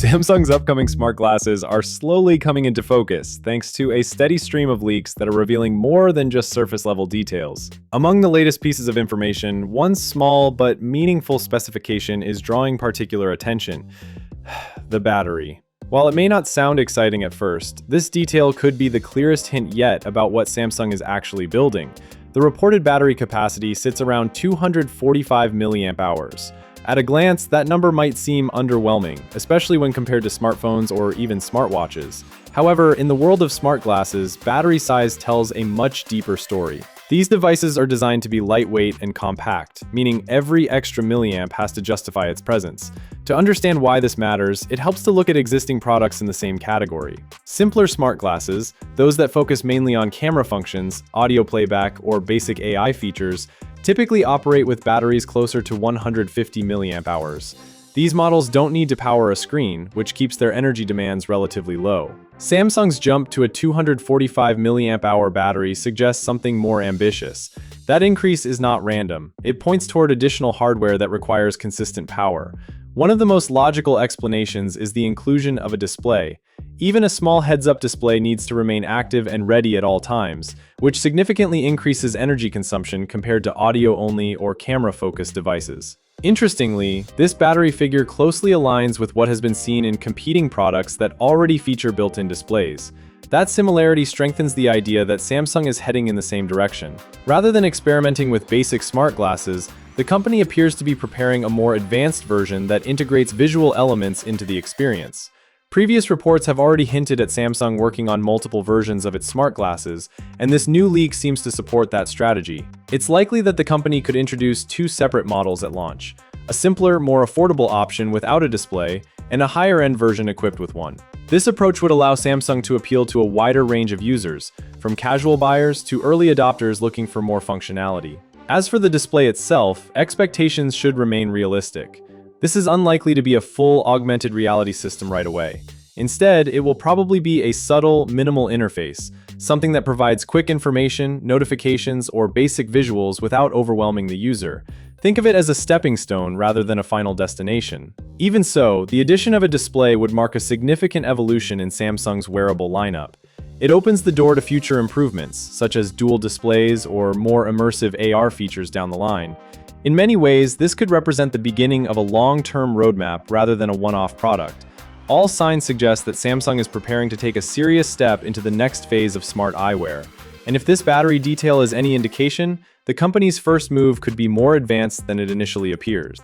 Samsung's upcoming smart glasses are slowly coming into focus thanks to a steady stream of leaks that are revealing more than just surface-level details. Among the latest pieces of information, one small but meaningful specification is drawing particular attention: the battery. While it may not sound exciting at first, this detail could be the clearest hint yet about what Samsung is actually building. The reported battery capacity sits around 245 milliamp hours. At a glance, that number might seem underwhelming, especially when compared to smartphones or even smartwatches. However, in the world of smart glasses, battery size tells a much deeper story. These devices are designed to be lightweight and compact, meaning every extra milliamp has to justify its presence. To understand why this matters, it helps to look at existing products in the same category. Simpler smart glasses, those that focus mainly on camera functions, audio playback, or basic AI features, typically operate with batteries closer to 150 milliamp hours. These models don't need to power a screen, which keeps their energy demands relatively low. Samsung's jump to a 245 milliamp hour battery suggests something more ambitious. That increase is not random. It points toward additional hardware that requires consistent power. One of the most logical explanations is the inclusion of a display. Even a small heads-up display needs to remain active and ready at all times, which significantly increases energy consumption compared to audio-only or camera-focused devices. Interestingly, this battery figure closely aligns with what has been seen in competing products that already feature built-in displays. That similarity strengthens the idea that Samsung is heading in the same direction. Rather than experimenting with basic smart glasses, the company appears to be preparing a more advanced version that integrates visual elements into the experience. Previous reports have already hinted at Samsung working on multiple versions of its smart glasses, and this new leak seems to support that strategy. It's likely that the company could introduce two separate models at launch: a simpler, more affordable option without a display, and a higher-end version equipped with one. This approach would allow Samsung to appeal to a wider range of users, from casual buyers to early adopters looking for more functionality. As for the display itself, expectations should remain realistic. This is unlikely to be a full augmented reality system right away. Instead, it will probably be a subtle, minimal interface, something that provides quick information, notifications, or basic visuals without overwhelming the user. Think of it as a stepping stone rather than a final destination. Even so, the addition of a display would mark a significant evolution in Samsung's wearable lineup. It opens the door to future improvements, such as dual displays or more immersive AR features down the line. In many ways, this could represent the beginning of a long-term roadmap rather than a one-off product. All signs suggest that Samsung is preparing to take a serious step into the next phase of smart eyewear. And if this battery detail is any indication, the company's first move could be more advanced than it initially appears.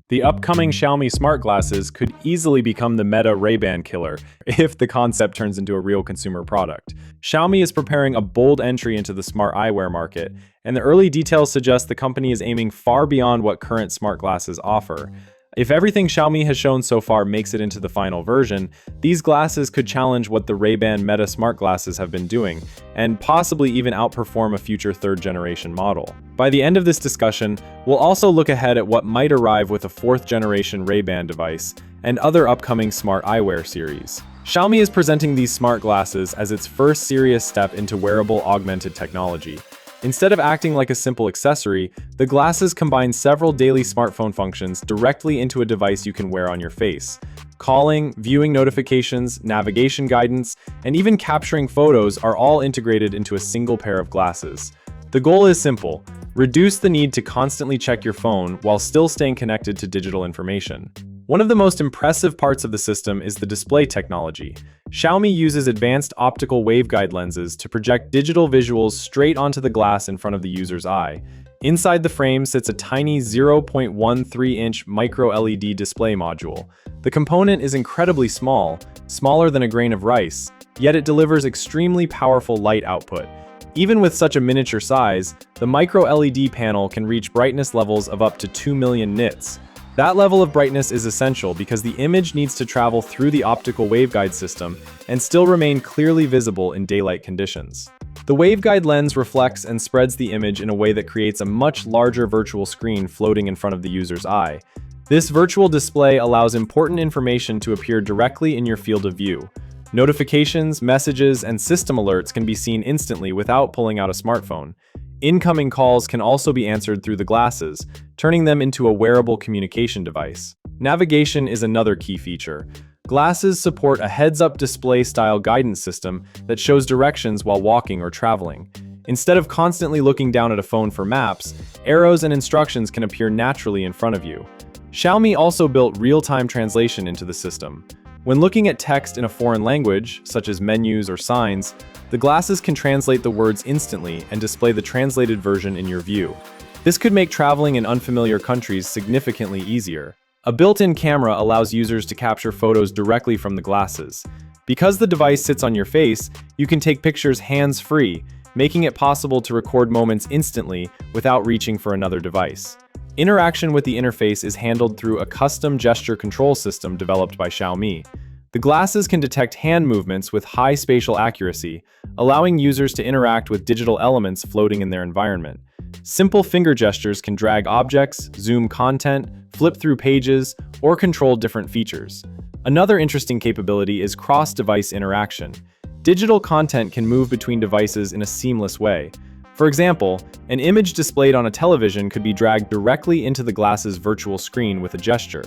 The upcoming Xiaomi smart glasses could easily become the Meta Ray-Ban killer if the concept turns into a real consumer product. Xiaomi is preparing a bold entry into the smart eyewear market, and the early details suggest the company is aiming far beyond what current smart glasses offer. If everything Xiaomi has shown so far makes it into the final version, these glasses could challenge what the Ray-Ban Meta smart glasses have been doing, and possibly even outperform a future third-generation model. By the end of this discussion, we'll also look ahead at what might arrive with a fourth-generation Ray-Ban device and other upcoming smart eyewear series. Xiaomi is presenting these smart glasses as its first serious step into wearable augmented technology. Instead of acting like a simple accessory, the glasses combine several daily smartphone functions directly into a device you can wear on your face. Calling, viewing notifications, navigation guidance, and even capturing photos are all integrated into a single pair of glasses. The goal is simple: reduce the need to constantly check your phone while still staying connected to digital information. One of the most impressive parts of the system is the display technology. Xiaomi uses advanced optical waveguide lenses to project digital visuals straight onto the glass in front of the user's eye. Inside the frame sits a tiny 0.13-inch micro-LED display module. The component is incredibly small, smaller than a grain of rice, yet it delivers extremely powerful light output. Even with such a miniature size, the micro-LED panel can reach brightness levels of up to 2 million nits. That level of brightness is essential because the image needs to travel through the optical waveguide system and still remain clearly visible in daylight conditions. The waveguide lens reflects and spreads the image in a way that creates a much larger virtual screen floating in front of the user's eye. This virtual display allows important information to appear directly in your field of view. Notifications, messages, and system alerts can be seen instantly without pulling out a smartphone. Incoming calls can also be answered through the glasses, turning them into a wearable communication device. Navigation is another key feature. Glasses support a heads-up display-style guidance system that shows directions while walking or traveling. Instead of constantly looking down at a phone for maps, arrows and instructions can appear naturally in front of you. Xiaomi also built real-time translation into the system. When looking at text in a foreign language, such as menus or signs, the glasses can translate the words instantly and display the translated version in your view. This could make traveling in unfamiliar countries significantly easier. A built-in camera allows users to capture photos directly from the glasses. Because the device sits on your face, you can take pictures hands-free, making it possible to record moments instantly without reaching for another device. Interaction with the interface is handled through a custom gesture control system developed by Xiaomi. The glasses can detect hand movements with high spatial accuracy, allowing users to interact with digital elements floating in their environment. Simple finger gestures can drag objects, zoom content, flip through pages, or control different features. Another interesting capability is cross-device interaction. Digital content can move between devices in a seamless way. For example, an image displayed on a television could be dragged directly into the glasses' virtual screen with a gesture.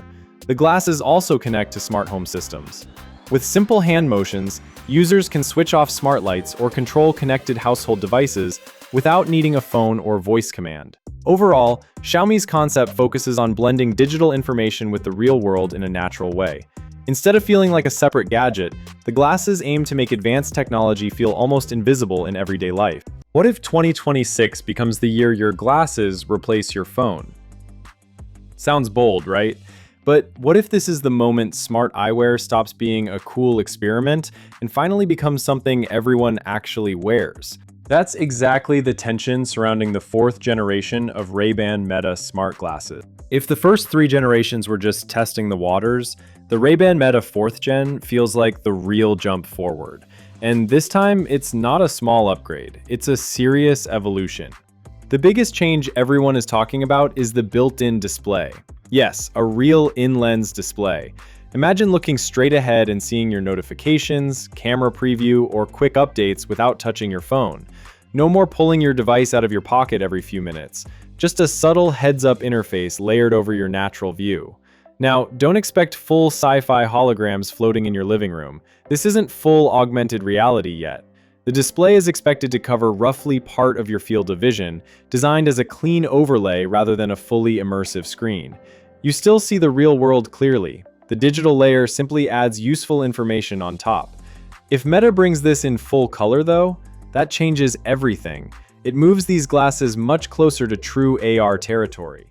The glasses also connect to smart home systems. With simple hand motions, users can switch off smart lights or control connected household devices without needing a phone or voice command. Overall, Xiaomi's concept focuses on blending digital information with the real world in a natural way. Instead of feeling like a separate gadget, the glasses aim to make advanced technology feel almost invisible in everyday life. What if 2026 becomes the year your glasses replace your phone? Sounds bold, right? But what if this is the moment smart eyewear stops being a cool experiment and finally becomes something everyone actually wears? That's exactly the tension surrounding the fourth generation of Ray-Ban Meta smart glasses. If the first three generations were just testing the waters, the Ray-Ban Meta 4th Gen feels like the real jump forward. And this time, it's not a small upgrade, it's a serious evolution. The biggest change everyone is talking about is the built-in display. Yes, a real in-lens display. Imagine looking straight ahead and seeing your notifications, camera preview, or quick updates without touching your phone. No more pulling your device out of your pocket every few minutes. Just a subtle heads-up interface layered over your natural view. Now, don't expect full sci-fi holograms floating in your living room. This isn't full augmented reality yet. The display is expected to cover roughly part of your field of vision, designed as a clean overlay rather than a fully immersive screen. You still see the real world clearly. The digital layer simply adds useful information on top. If Meta brings this in full color though, that changes everything. It moves these glasses much closer to true AR territory.